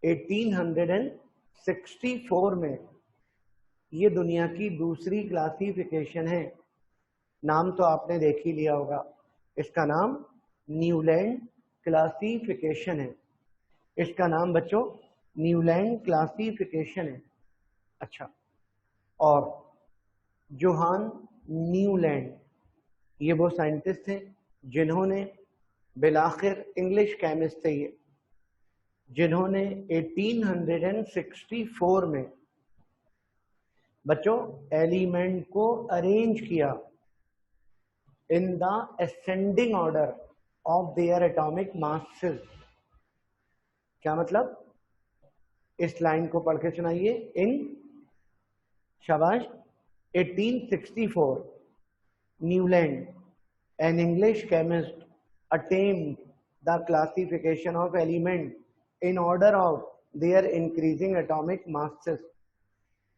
1864 में ये दुनिया की दूसरी क्लासिफिकेशन है। नाम तो आपने देख ही लिया होगा, इसका नाम न्यूलैंड क्लासिफिकेशन है। इसका नाम बच्चों न्यूलैंड क्लासिफिकेशन है। अच्छा, और जोहान न्यूलैंड ये वो साइंटिस्ट हैं जिन्होंने बिलाखिर इंग्लिश केमिस्ट थे ये, जिन्होंने 1864 में बच्चों एलिमेंट को अरेंज किया in the ascending order of their atomic masses. क्या मतलब? इस लाइन को पढ़ के सुनाइए। इन शाबाश 1864 Newland an English chemist attained the classification of element in order of their increasing atomic masses,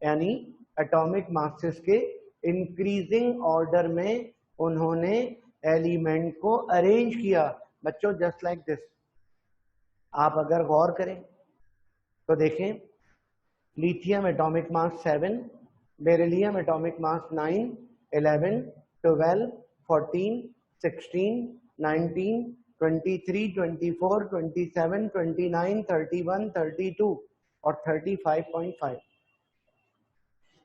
यानी atomic masses के increasing order में उन्होंने एलिमेंट को अरेंज किया बच्चों, जस्ट लाइक दिस। आप अगर गौर करें तो देखें, lithium atomic mass 7, beryllium atomic mass 9, 11, 12, 14, 16, 19, 23, 24, 27, 29, 31, 32 और 35.5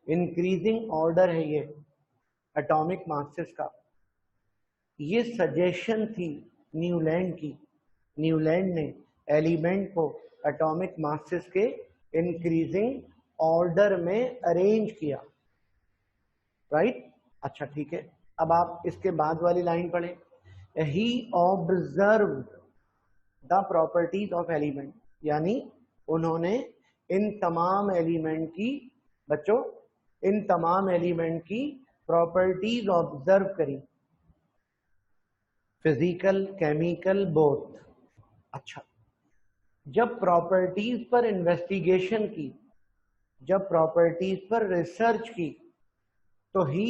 इंक्रीजिंग ऑर्डर है ये एटॉमिक मासेस का। ये सजेशन थी न्यूलैंड की। न्यूलैंड ने एलिमेंट को एटॉमिक मासेस के इंक्रीजिंग ऑर्डर में अरेंज किया, राइट? अच्छा ठीक है, अब आप इसके बाद वाली लाइन पढ़ें। He observe the properties of element, यानी उन्होंने इन तमाम एलिमेंट की बच्चों इन तमाम एलिमेंट की प्रॉपर्टीज ऑब्जर्व करी, फिजिकल केमिकल बोथ। अच्छा, जब प्रॉपर्टीज पर इन्वेस्टिगेशन की, जब प्रॉपर्टीज पर रिसर्च की, तो ही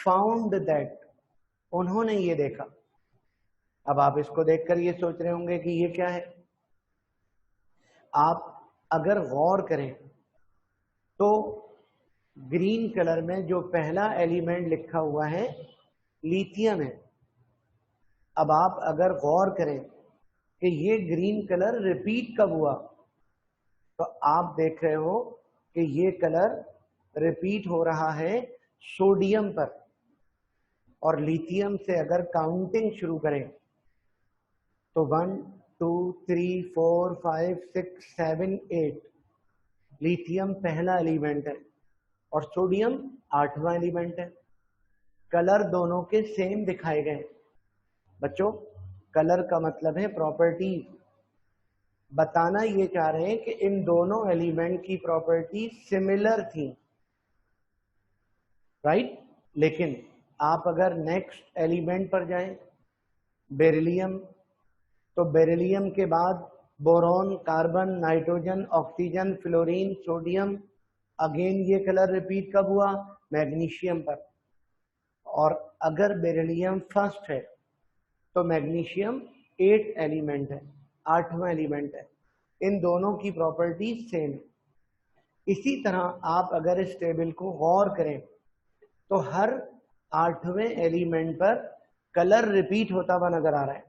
फाउंड दैट, उन्होंने ये देखा। अब आप इसको देखकर ये सोच रहे होंगे कि ये क्या है। आप अगर गौर करें तो ग्रीन कलर में जो पहला एलिमेंट लिखा हुआ है लिथियम है। अब आप अगर गौर करें कि ये ग्रीन कलर रिपीट कब हुआ, तो आप देख रहे हो कि ये कलर रिपीट हो रहा है सोडियम पर। और लिथियम से अगर काउंटिंग शुरू करें तो 1 2 3 4 5 6 7 8 लिथियम पहला एलिमेंट है और सोडियम 8वां एलिमेंट है। कलर दोनों के सेम दिखाए गए बच्चों। कलर का मतलब है प्रॉपर्टीज। बताना ये चाह रहे हैं कि इन दोनों एलिमेंट की प्रॉपर्टी सिमिलर थी, राइट? लेकिन आप अगर नेक्स्ट एलिमेंट पर जाएं, बेरिलियम, तो बेरिलियम के बाद boron, carbon, nitrogen, oxygen, fluorine, sodium. Again ये कलर रिपीट कब हुआ? मैग्नीशियम पर। और अगर बेरिलियम फर्स्ट है तो मैग्नीशियम 8 एलिमेंट है, 8वां एलिमेंट है। इन दोनों की प्रॉपर्टी सेम है। इसी तरह आप अगर इस टेबल को गौर करें तो हर 8वें एलिमेंट पर कलर रिपीट होता हुआ नजर आ रहा है।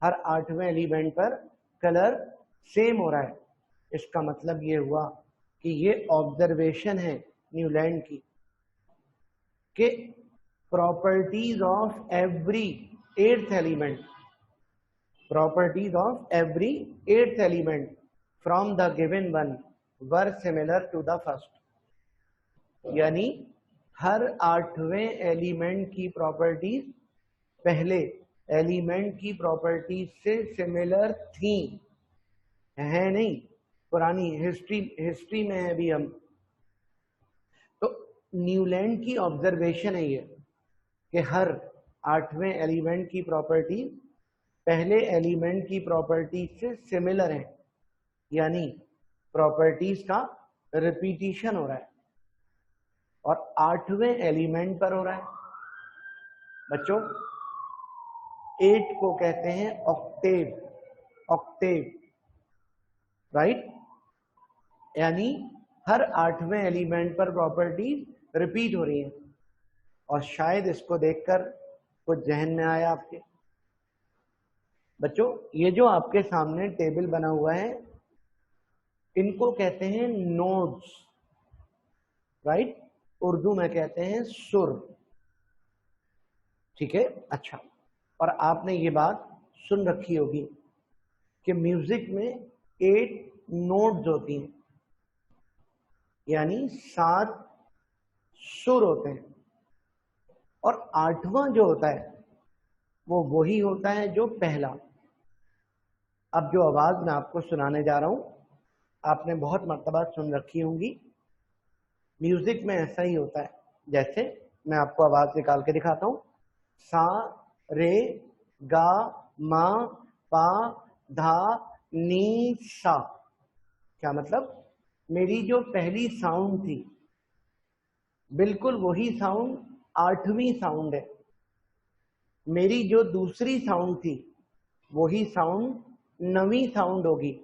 हर 8वें एलिमेंट पर कलर सेम हो रहा है। इसका मतलब ये हुआ कि ये ऑब्जर्वेशन है न्यूलैंड की कि properties of every 8th element, properties of every 8th element from the given one were similar to the first. यानी हर 8वें एलिमेंट की प्रॉपर्टीज पहले एलिमेंट की प्रॉपर्टीज से सिमिलर थी, है नहीं, पुरानी हिस्ट्री में है अभी हम। तो न्यूलैंड की ऑब्जर्वेशन है ये कि हर 8वें एलिमेंट की प्रॉपर्टी पहले एलिमेंट की प्रॉपर्टीज से सिमिलर है, यानी प्रॉपर्टीज का रिपीटिशन हो रहा है। और 8वें एलिमेंट पर हो रहा है बच्चों। 8 को कहते हैं ऑक्टेव, ऑक्टेव, राइट? यानी हर 8वें एलिमेंट पर प्रॉपर्टीज रिपीट हो रही हैं। और शायद इसको देखकर कुछ जहन में आया आपके बच्चों, ये जो आपके सामने टेबल बना हुआ है इनको कहते हैं नोड्स, राइट? उर्दू में कहते हैं सुर, ठीक है। अच्छा, और आपने ये बात सुन रखी होगी कि म्यूजिक में 8 नोट्स होती हैं, यानी 7 सुर होते हैं। और 8वां जो होता है वो वही होता है जो पहला। अब जो आवाज मैं आपको सुनाने जा रहा हूं आपने बहुत मर्तबा सुन रखी होंगी। म्यूजिक में ऐसा ही होता है, जैसे मैं आपको आवाज निकाल के दिखाता हूं। सा रे गा मा पा धा नी सा। क्या मतलब? मेरी जो पहली साउंड थी बिल्कुल वही साउंड 8वीं साउंड है। मेरी जो दूसरी साउंड थी वही साउंड 9वीं साउंड होगी।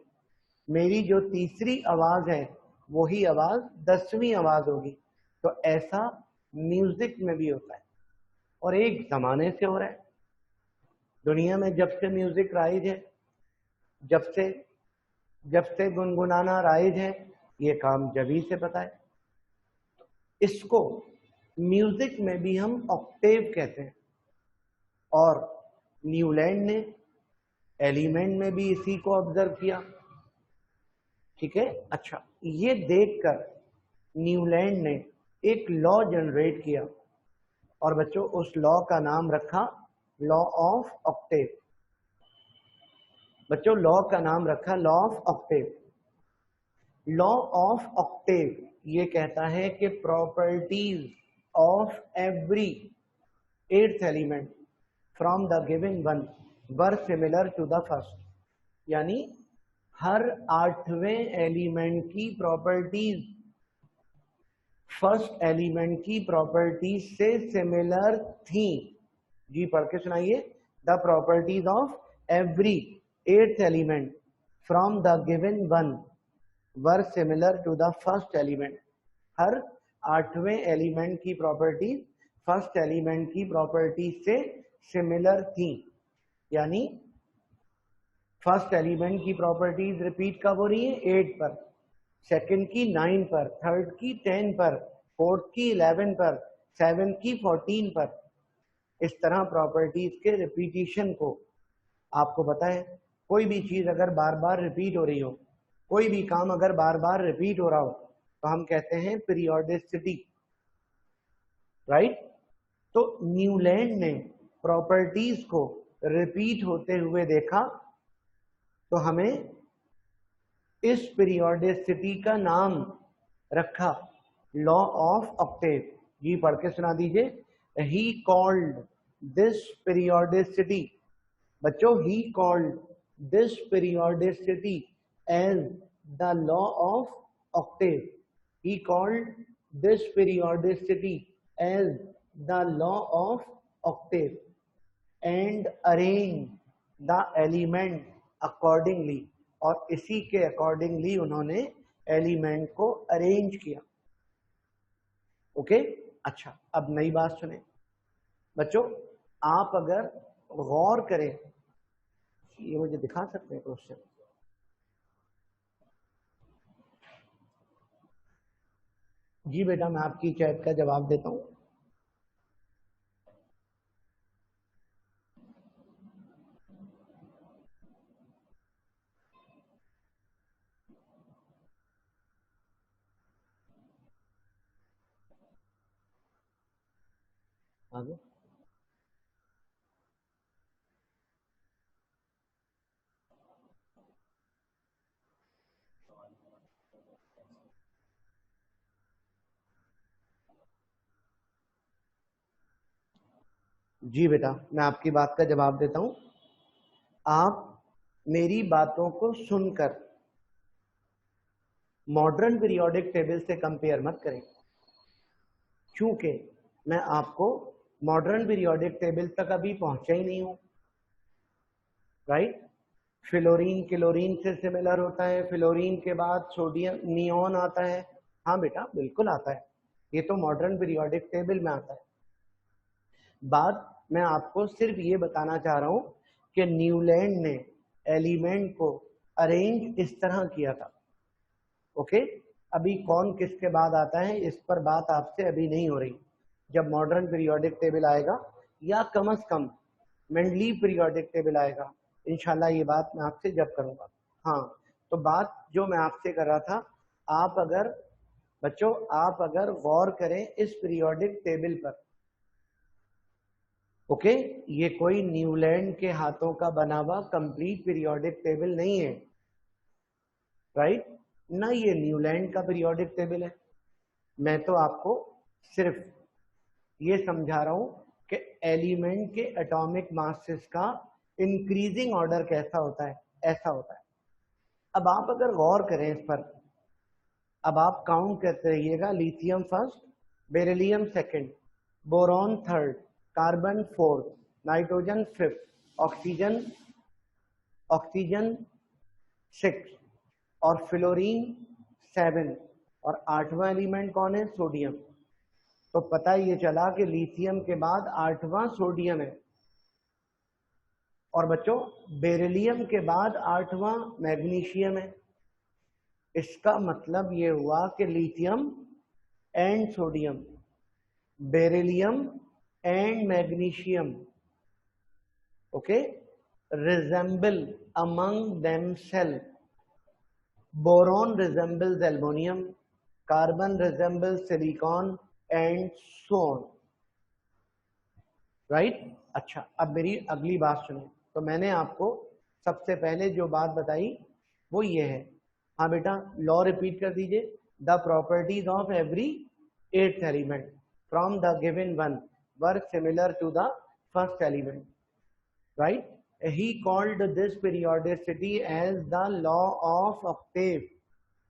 मेरी जो तीसरी आवाज है वही आवाज 10वीं आवाज होगी। तो ऐसा म्यूजिक में भी होता है और एक जमाने से हो रहा है। दुनिया में जब से म्यूजिक राइज है, जब से गुनगुनाना राइज है, ये काम जभी से पता है। इसको म्यूजिक में भी हम ऑक्टेव कहते हैं और न्यूलैंड ने एलिमेंट में भी इसी को ऑब्जर्व किया, ठीक है। अच्छा, ये देखकर न्यूलैंड ने एक लॉ जनरेट किया और बच्चों उस लॉ का नाम रखा लॉ ऑफ ऑक्टेव। बच्चों लॉ का नाम रखा law of octave. Law of octave ये कहता है कि properties of every 8th element from the given one were similar to the first. यानी हर 8वें एलिमेंट की प्रॉपर्टीज फर्स्ट एलिमेंट की प्रॉपर्टीज से सिमिलर थी। जी पढ़ के सुनाइए। The properties of every 8th element from the given one were similar to the first element. हर 8वें एलिमेंट की प्रॉपर्टीज फर्स्ट एलिमेंट की प्रॉपर्टीज से सिमिलर थी। यानी फर्स्ट एलिमेंट की प्रॉपर्टीज रिपीट कब हो रही है? 8 पर, सेकंड की 9 पर, थर्ड की 10 पर, फोर्थ की 11 पर, 7 की 14 पर। इस तरह प्रॉपर्टीज के रिपीटिशन को आपको पता है, कोई भी चीज अगर बार बार रिपीट हो रही हो, कोई भी काम अगर बार बार रिपीट हो रहा हो तो हम कहते हैं पीरियोडिसिटी, राइट? तो न्यूलैंड ने प्रॉपर्टीज को रिपीट होते हुए देखा तो हमें इस पीरियोडिसिटी का नाम रखा लॉ ऑफ ऑक्टेव। जी पढ़ के सुना दीजिए। ही कॉल्ड दिस पीरियोडिसिटी, बच्चों he called this periodicity as the law of octave. He called this periodicity as the law of octave and arrange the element accordingly. और इसी के अकॉर्डिंगली उन्होंने एलिमेंट को अरेंज किया। ओके, अच्छा अब नई बात सुने बच्चों। आप अगर गौर करें, ये मुझे दिखा सकते हैं क्वेश्चन? जी बेटा मैं आपकी चैट का जवाब देता हूं। आगे जी बेटा मैं आपकी बात का जवाब देता हूं। आप मेरी बातों को सुनकर मॉडर्न पीरियोडिक टेबल से कंपेयर मत करें, क्योंकि मैं आपको मॉडर्न पीरियोडिक टेबल तक अभी पहुंचा ही नहीं हूं, राइट? फ्लोरीन क्लोरीन से सिमिलर होता है, फ्लोरीन के बाद सोडियम नियोन आता है। हाँ बेटा बिल्कुल आता है, ये तो मॉडर्न पीरियोडिक टेबल में आता है। बात मैं आपको सिर्फ ये बताना चाह रहा हूं कि न्यूलैंड ने एलिमेंट को अरेंज इस तरह किया था। ओके, अभी कौन किसके बाद आता है इस पर बात आपसे अभी नहीं हो रही। जब मॉडर्न पीरियोडिक टेबल आएगा या कम से कम मेंडलीव पीरियोडिक टेबल आएगा, इंशाल्लाह ये बात मैं आपसे जब करूंगा। हाँ, तो बात जो मैं आपसे कर रहा था, आप अगर बच्चों आप अगर गौर करें इस पीरियोडिक टेबल पर, ओके, ये कोई न्यूलैंड के हाथों का बना हुआ कंप्लीट पीरियोडिक टेबल नहीं है, राइट? ना ये न्यूलैंड का पीरियोडिक टेबल है। मैं तो आपको सिर्फ ये समझा रहा हूं कि एलिमेंट के एटॉमिक मासेस का इंक्रीजिंग ऑर्डर कैसा होता है, ऐसा होता है। अब आप अगर गौर करें इस पर, अब आप काउंट करते रहिएगा। Lithium first, beryllium second, boron third, carbon fourth, nitrogen fifth, oxygen oxygen six और फ्लोरीन सेवन, और आठवां एलिमेंट कौन है? सोडियम। तो पता ये चला कि लिथियम के बाद आठवां सोडियम है, और बच्चों बेरिलियम के बाद आठवां मैग्नीशियम है। इसका मतलब ये हुआ कि lithium and sodium, beryllium and magnesium, okay, resemble among themselves. Boron resembles aluminum, carbon resembles silicon and so on. Right? अच्छा, अब मेरी अगली बात सुनो। तो मैंने आपको सबसे पहले जो बात बताई वो ये है। हाँ बेटा, लॉ रिपीट कर दीजिए। The properties of every eighth element from the given one were similar to the first element, right? He called this periodicity as the law of octave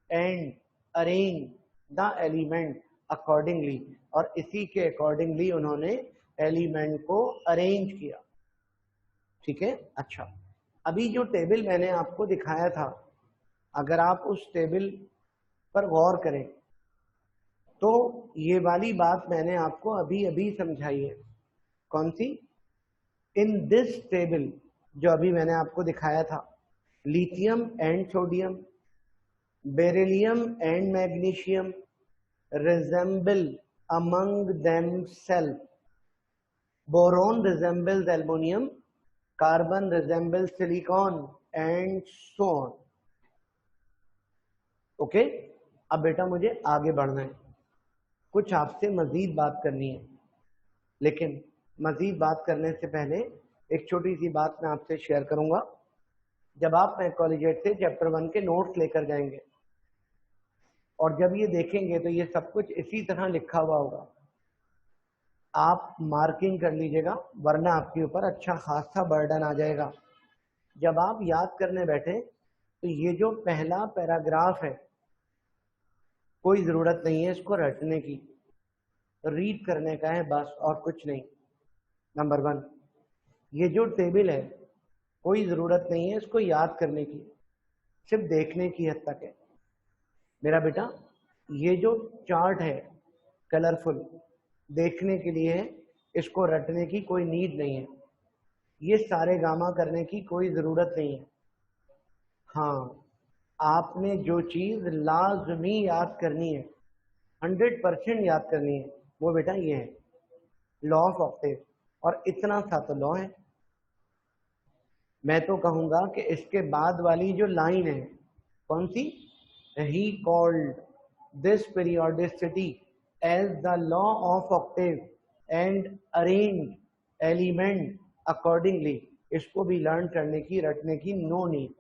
and arranged the element accordingly, और इसी के accordingly उन्होंने element को arrange किया। ठीक है? अच्छा, अभी जो टेबल मैंने आपको दिखाया था, अगर आप उस टेबल पर गौर करें तो ये वाली बात मैंने आपको अभी अभी समझाई है। कौन सी? इन दिस टेबल जो अभी मैंने आपको दिखाया था, lithium and sodium, beryllium and magnesium resemble among themselves. Boron resembles aluminum, carbon resembles silicon and so on. Okay, अब बेटा मुझे आगे बढ़ना है, कुछ आपसे मजीद बात करनी है, लेकिन मजीद बात करने से पहले एक छोटी सी बात मैं आपसे शेयर करूंगा। जब आप कॉलेजिएट से चैप्टर 1 के नोट्स लेकर जाएंगे और जब ये देखेंगे तो ये सब कुछ इसी तरह लिखा हुआ होगा। आप मार्किंग कर लीजिएगा, वरना आपके ऊपर अच्छा खासा बर्डन आ जाएगा। जब आप याद करने बैठे तो ये जो पहला पैराग्राफ है, कोई ज़रूरत नहीं है इसको रटने की, रीड करने का है बस, और कुछ नहीं। नंबर 1, ये जो टेबल है कोई ज़रूरत नहीं है इसको याद करने की, सिर्फ देखने की हद तक है मेरा बेटा। ये जो चार्ट है कलरफुल, देखने के लिए है, इसको रटने की कोई नीड नहीं है, ये सारे गामा करने की कोई ज़रूरत नहीं है। हाँ, आपने जो चीज़ लाजमी याद करनी है, 100% याद करनी है, वो बेटा ये है लॉ ऑफ ऑक्टेव, और इतना सा तो लॉ है। मैं तो कहूँगा कि इसके बाद वाली जो लाइन है, कौन सी? He called this periodicity as the law of octave and arrange element accordingly, इसको भी लर्न करने की, रटने की नो नीड।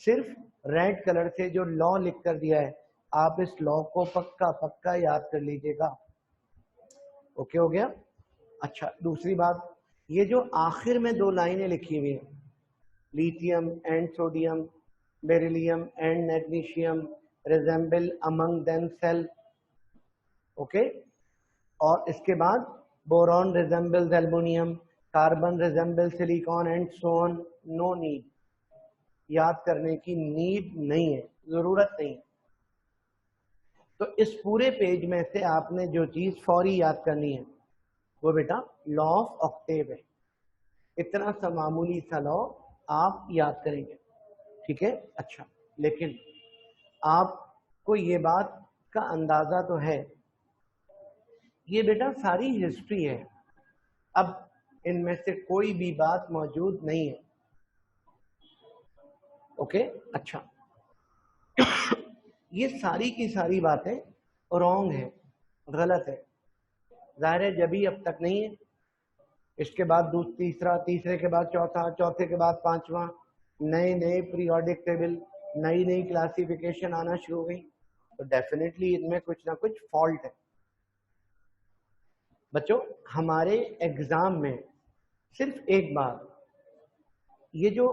सिर्फ रेड कलर से जो लॉ लिख कर दिया है, आप इस लॉ को पक्का पक्का याद कर लीजिएगा। ओके हो गया? अच्छा, दूसरी बात, ये जो आखिर में 2 लाइनें लिखी हुई हैं, lithium and sodium, beryllium and magnesium resemble among themselves, okay, और इसके बाद boron resembles aluminium, carbon resembles silicon and so on, no need. याद करने की नीड नहीं है, जरूरत नहीं। तो इस पूरे पेज में से आपने जो चीज फौरी याद करनी है वो बेटा लॉ ऑफ ऑक्टेव है। इतना सा मामूली सा लॉ आप याद करेंगे, ठीक है। अच्छा, लेकिन आपको ये बात का अंदाजा तो है, ये बेटा सारी हिस्ट्री है, अब इनमें से कोई भी बात मौजूद नहीं है। ओके, अच्छा ये सारी की सारी बातें रॉन्ग है, गलत है। जाहिर है जबी अब तक नहीं है, इसके बाद तीसरा, तीसरे के बाद चौथा, चौथे के बाद पांचवा, नए नए पीरियोडिक टेबल, नई नई क्लासिफिकेशन आना शुरू हो गई, तो डेफिनेटली इनमें कुछ ना कुछ फॉल्ट है। बच्चों हमारे एग्जाम में सिर्फ एक बार ये जो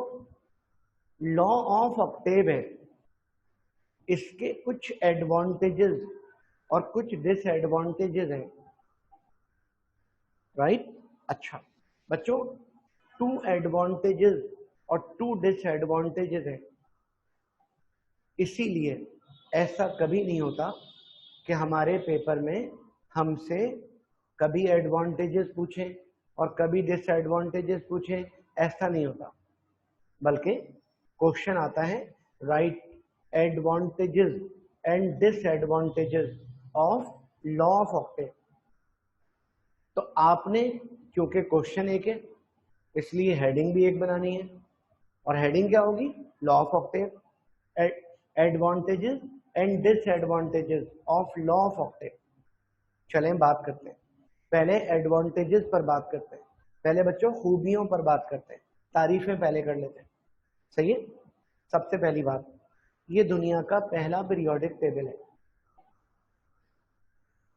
लॉ ऑफ ऑक्टेव है इसके कुछ एडवांटेजेस और कुछ डिसएडवांटेजेस हैं, राइट। अच्छा बच्चों, 2 एडवांटेजेस और 2 डिसएडवांटेजेस हैं, इसीलिए ऐसा कभी नहीं होता कि हमारे पेपर में हमसे कभी एडवांटेजेस पूछें और कभी डिसएडवांटेजेस पूछें, ऐसा नहीं होता। बल्कि क्वेश्चन आता है right advantages and disadvantages of law of Octave. तो आपने क्योंकि क्वेश्चन एक है इसलिए हेडिंग भी एक बनानी है, और हेडिंग क्या होगी? Law of Octave, advantages and disadvantages of law of Octave. चलें बात करते हैं, पहले एडवांटेजेस पर बात करते हैं, पहले बच्चों खूबियों पर बात करते हैं, तारीफें पहले कर लेते हैं, सही है। सबसे पहली बात, ये दुनिया का पहला पीरियोडिक टेबल है,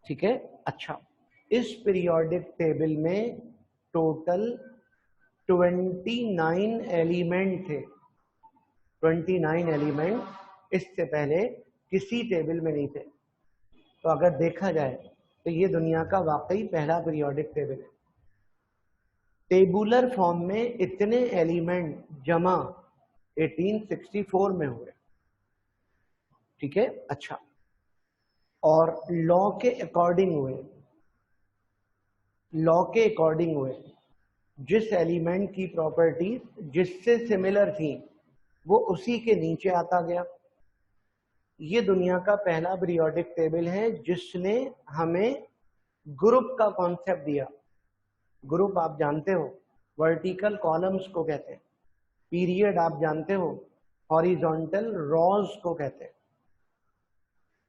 ठीक है। अच्छा, इस पीरियोडिक टेबल में टोटल 29 एलिमेंट थे, 29 एलिमेंट इससे पहले किसी टेबल में नहीं थे। तो अगर देखा जाए तो ये दुनिया का वाकई पहला पीरियोडिक टेबल है। टेबुलर फॉर्म में इतने एलिमेंट जमा 1864 में हुए, ठीक है। अच्छा, और लॉ के अकॉर्डिंग हुए, लॉ के अकॉर्डिंग हुए, जिस एलिमेंट की प्रॉपर्टीज जिससे सिमिलर थी वो उसी के नीचे आता गया। ये दुनिया का पहला पीरियोडिक टेबल है जिसने हमें ग्रुप का कॉन्सेप्ट दिया। ग्रुप आप जानते हो वर्टिकल कॉलम्स को कहते हैं, पीरियड आप जानते हो हॉरिजॉन्टल रॉज को कहते हैं,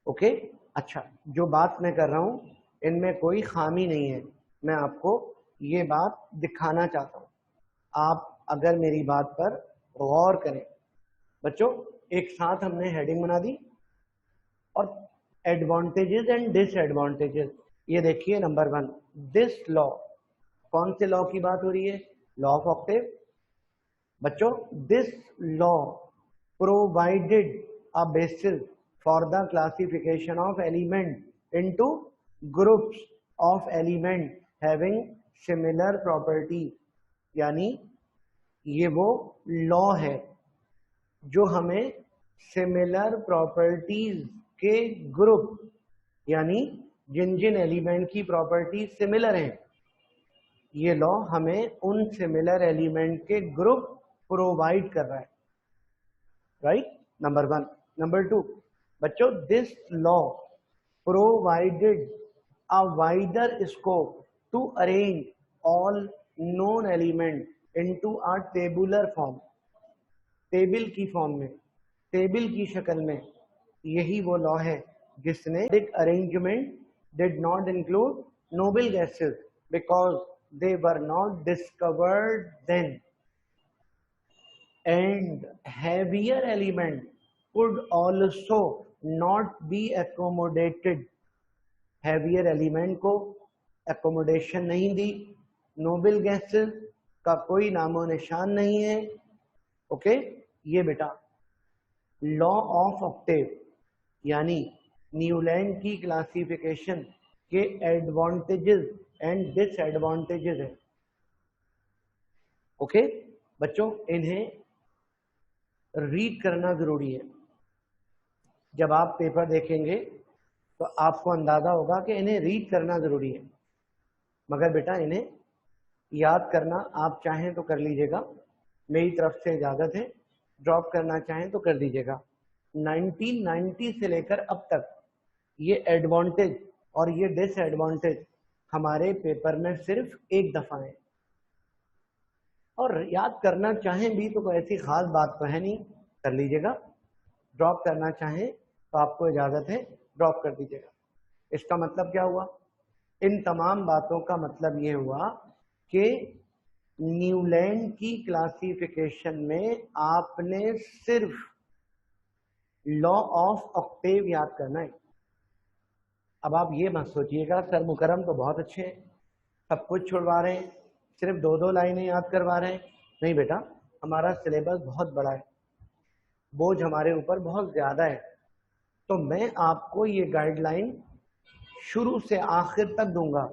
ओके। अच्छा, जो बात मैं कर रहा हूं इनमें कोई खामी नहीं है, मैं आपको ये बात दिखाना चाहता हूं, आप अगर मेरी बात पर गौर करें। बच्चों एक साथ हमने हेडिंग बना दी और एडवांटेजेस एंड डिसएडवांटेजेस, ये देखिए नंबर 1 दिस लॉ, कौन से लॉ की बात हो रही है? Law of octave. बच्चों this law provided a basis for the classification of element into groups of element having similar property, यानी ये वो लॉ है जो हमें सिमिलर प्रॉपर्टीज के ग्रुप, यानी जिन जिन एलिमेंट की प्रॉपर्टी सिमिलर हैं, ये लॉ हमें उन सिमिलर एलिमेंट के ग्रुप प्रोवाइड कर रहा है, राइट, नंबर 1। नंबर 2 बच्चों this law provided a wider scope to arrange all known element into a tabular form, table की फॉर्म में, टेबल की शक्ल में। यही वो लॉ है जिसने arrangement did not include noble gases because they were not discovered then, and heavier element could also not be accommodated, heavier element को accommodation नहीं दी, नोबल गैसेस का कोई नामो निशान नहीं है, ओके। ये बेटा लॉ ऑफ ऑक्टेव यानी न्यूलैंड की क्लासिफिकेशन के एडवांटेजेस एंड डिसएडवांटेजेस है, ओके। बच्चों इन्हें रीड करना ज़रूरी है। जब आप पेपर देखेंगे तो आपको अंदाज़ा होगा कि इन्हें रीड करना ज़रूरी है, मगर बेटा इन्हें याद करना आप चाहें तो कर लीजिएगा, मेरी तरफ से इजाज़त है। ड्रॉप करना चाहें तो कर दीजिएगा। 1990 से लेकर अब तक ये एडवांटेज और ये डिसएडवांटेज हमारे पेपर में सिर्फ एक दफ़ा है, और याद करना चाहें भी तो कोई ऐसी ख़ास बात तो है नहीं, कर लीजिएगा। ड्रॉप करना चाहें तो आपको इजाज़त है, ड्रॉप कर दीजिएगा। इसका मतलब क्या हुआ? इन तमाम बातों का मतलब ये हुआ कि न्यूलैंड की क्लासिफिकेशन में आपने सिर्फ लॉ ऑफ ऑक्टेव याद करना है। अब आप ये मत सोचिएगा सर मुकरम तो बहुत अच्छे हैं, सब कुछ छुड़वा रहे हैं, सिर्फ 2-2 लाइनें याद करवा रहे हैं। नहीं बेटा, हमारा सिलेबस बहुत बड़ा है, बोझ हमारे ऊपर बहुत ज़्यादा है, तो मैं आपको ये गाइडलाइन शुरू से आखिर तक दूंगा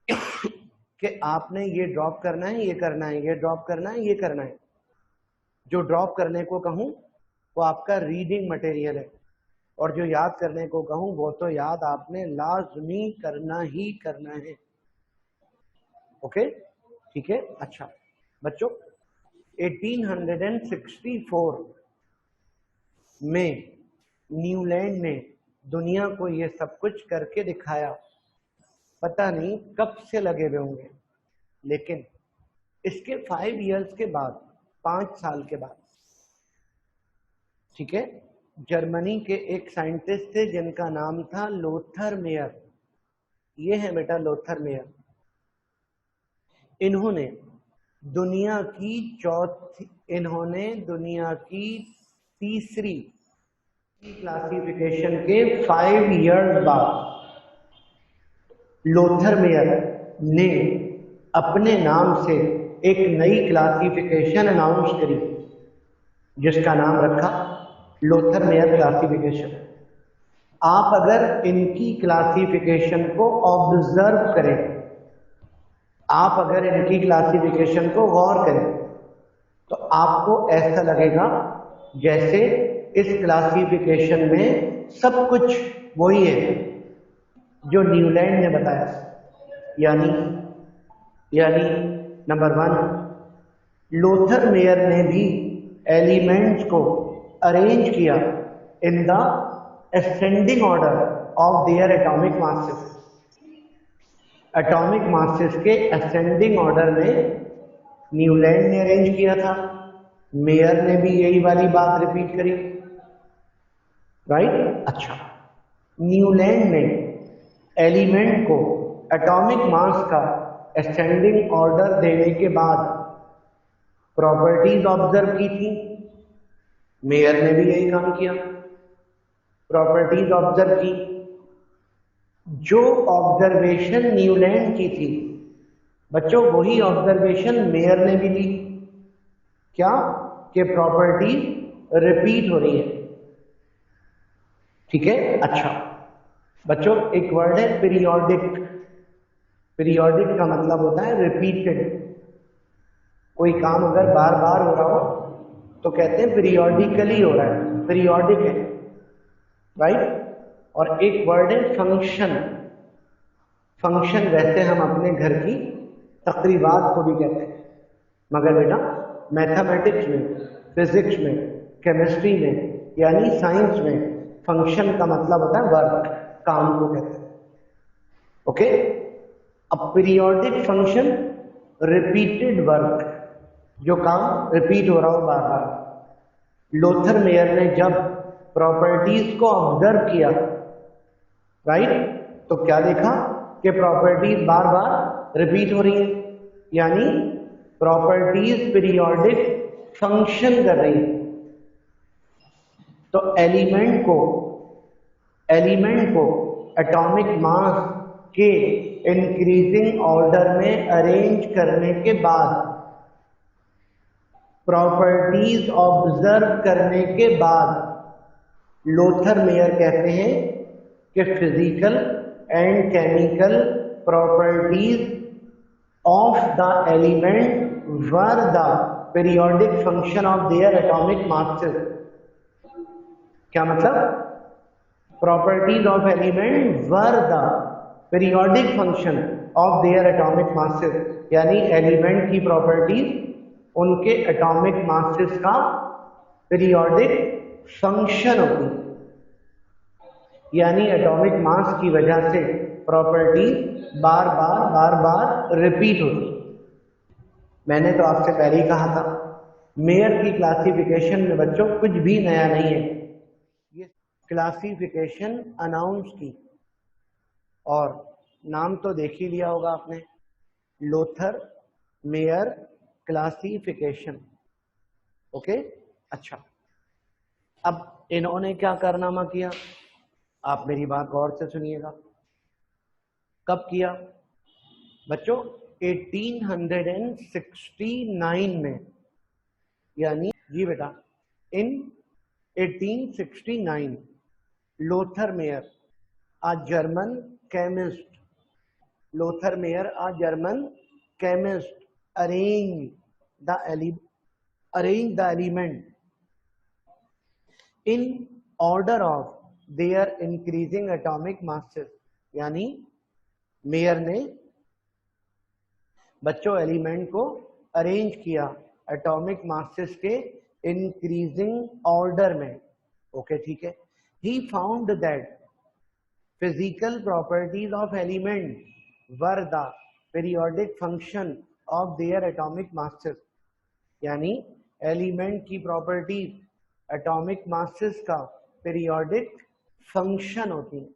कि आपने ये ड्रॉप करना है, ये करना है, ये ड्रॉप करना है, ये करना है। जो ड्रॉप करने को कहूँ वो आपका रीडिंग मटेरियल है, और जो याद करने को कहूँ वो तो याद आपने लाजमी करना ही करना है। ओके, ठीक है। अच्छा बच्चों, 1864 में न्यूलैंड ने दुनिया को ये सब कुछ करके दिखाया। पता नहीं कब से लगे हुए होंगे, लेकिन इसके 5 इयर्स के बाद, 5 साल के बाद, ठीक है, जर्मनी के एक साइंटिस्ट थे जिनका नाम था लोथर मेयर। ये है बेटा लोथर मेयर। इन्होंने दुनिया की तीसरी क्लासिफिकेशन के 5 इयर्स बाद लोथर मेयर ने अपने नाम से एक नई क्लासिफिकेशन अनाउंस करी, जिसका नाम रखा लोथर मेयर क्लासिफिकेशन। आप अगर इनकी क्लासिफिकेशन को ऑब्जर्व करें, आप अगर इनकी क्लासिफिकेशन को गौर करें, तो आपको ऐसा लगेगा जैसे इस क्लासिफिकेशन में सब कुछ वही है जो न्यूलैंड ने बताया। यानी नंबर 1, लोथर मेयर ने भी एलिमेंट्स को अरेंज किया in the ascending order of their atomic masses. Atomic masses के असेंडिंग ऑर्डर में न्यूलैंड ने अरेंज किया था, मेयर ने भी यही वाली बात रिपीट करी, राइट। अच्छा, न्यूलैंड ने एलिमेंट को एटॉमिक मास का असेंडिंग ऑर्डर देने के बाद प्रॉपर्टीज ऑब्जर्व की थी, मेयर ने भी यही काम किया, प्रॉपर्टीज ऑब्जर्व की। जो ऑब्जर्वेशन न्यूलैंड की थी बच्चों, वही ऑब्जर्वेशन मेयर ने भी ली। क्या? कि प्रॉपर्टी रिपीट हो रही है, ठीक है। अच्छा बच्चों, एक वर्ड है पीरियोडिक। पीरियोडिक का मतलब होता है रिपीटेड। कोई काम अगर बार बार हो रहा हो तो कहते हैं पीरियोडिकली हो रहा है, पीरियोडिक है, राइट। और एक वर्ड है फंक्शन। फंक्शन वैसे हम अपने घर की तकरीबात को भी कहते हैं, मगर बेटा मैथमेटिक्स में, फिजिक्स में, केमिस्ट्री में यानी साइंस में फंक्शन का मतलब होता है वर्क, काम को कहते हैं। ओके, अब पीरियोडिक फंक्शन रिपीटेड वर्क, जो काम रिपीट हो रहा हो बार बार। लोथर मेयर ने जब प्रॉपर्टीज को ऑब्जर्व किया, राइट, तो क्या देखा कि प्रॉपर्टीज बार बार रिपीट हो रही है, यानी प्रॉपर्टीज पीरियोडिक फंक्शन कर रही है। तो एलिमेंट को एटॉमिक मास के इंक्रीजिंग ऑर्डर में अरेंज करने के बाद, प्रॉपर्टीज ऑब्जर्व करने के बाद, लोथर मेयर कहते हैं कि physical and chemical properties of the element were the periodic function of their atomic masses. क्या मतलब? Properties of element were the periodic function of their atomic masses, यानी एलिमेंट की प्रॉपर्टीज उनके एटॉमिक मासेस का periodic function होती है, यानी atomic mass की वजह से प्रॉपर्टी बार बार रिपीट होती। मैंने तो आपसे पहले ही कहा था मेयर की क्लासिफिकेशन में बच्चों कुछ भी नया नहीं है, ये क्लासिफिकेशन अनाउंस की, और नाम तो देख ही लिया होगा आपने, लोथर मेयर क्लासिफिकेशन। ओके, अच्छा, अब इन्होंने क्या कारनामा किया, आप मेरी बात गौर से सुनिएगा। कब किया बच्चों? 1869 में, यानी जी बेटा इन 1869 Lothar Meyer a German chemist, Lothar Meyer a German chemist arranged the element in order of their increasing atomic masses, यानी मेयर ने बच्चों एलिमेंट को अरेंज किया एटॉमिक मासेस के इंक्रीजिंग ऑर्डर में। ओके ठीक है। He found that physical properties of element were the periodic function of their atomic masses, यानी एलिमेंट की प्रॉपर्टीज एटॉमिक मासेस का पीरियोडिक फंक्शन होती है।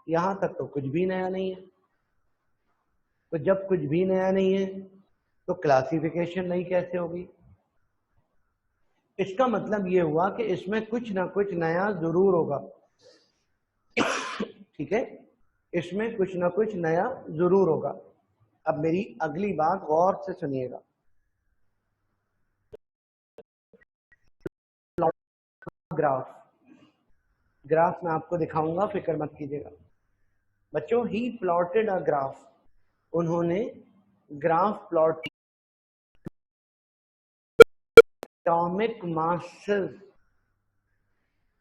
यहां तक तो कुछ भी नया नहीं है। तो जब कुछ भी नया नहीं है तो क्लासिफिकेशन नई कैसे होगी? इसका मतलब ये हुआ कि इसमें कुछ ना कुछ नया जरूर होगा। ठीक है, इसमें कुछ ना कुछ नया जरूर होगा। अब मेरी अगली बात गौर से सुनिएगा। ग्राफ मैं आपको दिखाऊंगा, फिक्र मत कीजिएगा बच्चों। ही प्लॉटेड अ ग्राफ, उन्होंने graph plot atomic masses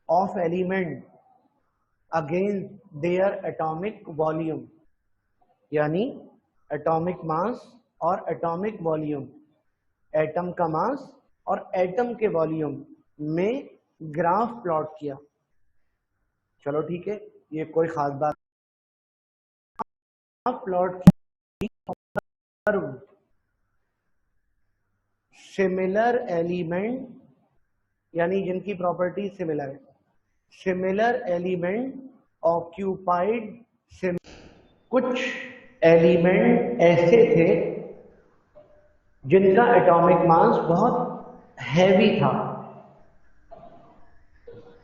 of element against their atomic volume, यानी एटॉमिक मास और एटॉमिक वॉल्यूम, एटम का मास और एटम के वॉल्यूम में ग्राफ प्लॉट किया। चलो ठीक है, ये कोई खास बात। प्लॉट सिमिलर एलिमेंट, यानी जिनकी प्रॉपर्टी सिमिलर है, सिमिलर एलिमेंट ऑक्यूपाइड। कुछ एलिमेंट ऐसे थे जिनका एटॉमिक मास बहुत हैवी था।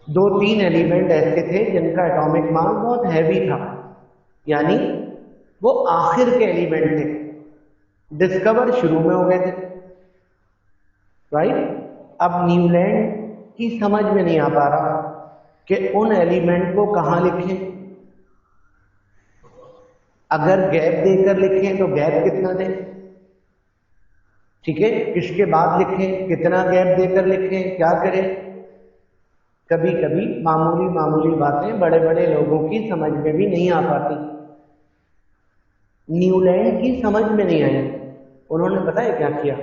2-3 एलिमेंट ऐसे थे जिनका एटॉमिक मास बहुत हैवी था, यानी वो आखिर के एलिमेंट थे, डिस्कवर शुरू में हो गए थे, राइट। अब न्यूलैंड की समझ में नहीं आ पा रहा कि उन एलिमेंट को कहां लिखें। अगर गैप देकर लिखें तो गैप कितना दें, ठीक है, किसके बाद लिखें, कितना गैप देकर लिखें, क्या करें। कभी कभी मामूली बातें बड़े बड़े लोगों की समझ में भी नहीं आ पाती। न्यूलैंड की समझ में नहीं आई। उन्होंने पता है क्या किया?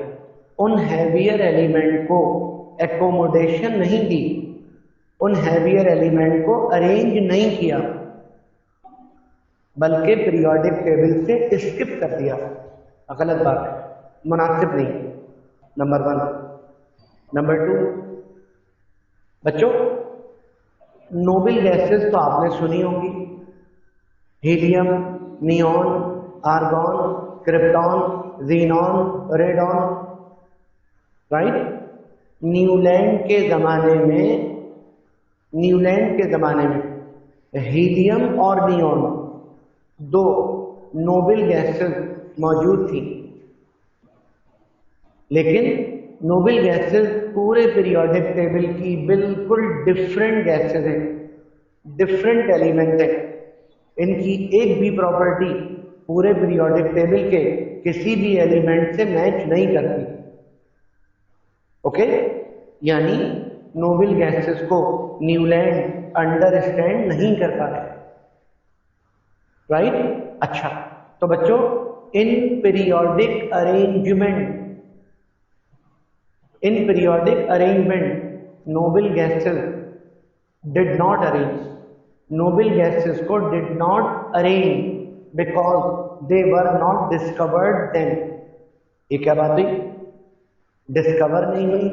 उन हैवियर एलिमेंट को एकोमोडेशन नहीं दी, उन हैवियर एलिमेंट को अरेंज नहीं किया, बल्कि पीरियोडिक टेबल से स्किप कर दिया। गलत बात है, मुनासिब नहीं। नंबर 1। नंबर 2 बच्चों, नोबल गैसेस तो आपने सुनी होगी, helium, neon, argon, krypton, xenon, radon, right. Newland के ज़माने में हीलियम और नियॉन 2 नोबल गैसेस मौजूद थी, लेकिन नोबल गैसेस पूरे पीरियोडिक टेबल की बिल्कुल डिफरेंट गैसेस हैं, डिफरेंट एलिमेंट है। इनकी एक भी प्रॉपर्टी पूरे पीरियोडिक टेबल के किसी भी एलिमेंट से मैच नहीं करती। ओके, यानी नोबल गैसेस को न्यूलैंड अंडरस्टैंड नहीं कर पा रहे, राइट। अच्छा, तो बच्चों in periodic arrangement noble gases did not arrange, noble gases को did not arrange because they were not discovered then. ये क्या बात हुई, डिस्कवर नहीं हुई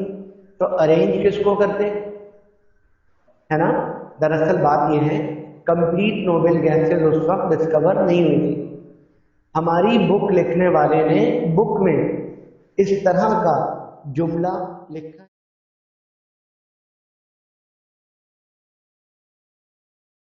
तो अरेंज किसको करते, है ना। दरअसल बात यह है कंप्लीट नोबल गैसेस उस वक्त डिस्कवर नहीं हुई थी। हमारी बुक लिखने वाले ने बुक में इस तरह का जुमला लिखा।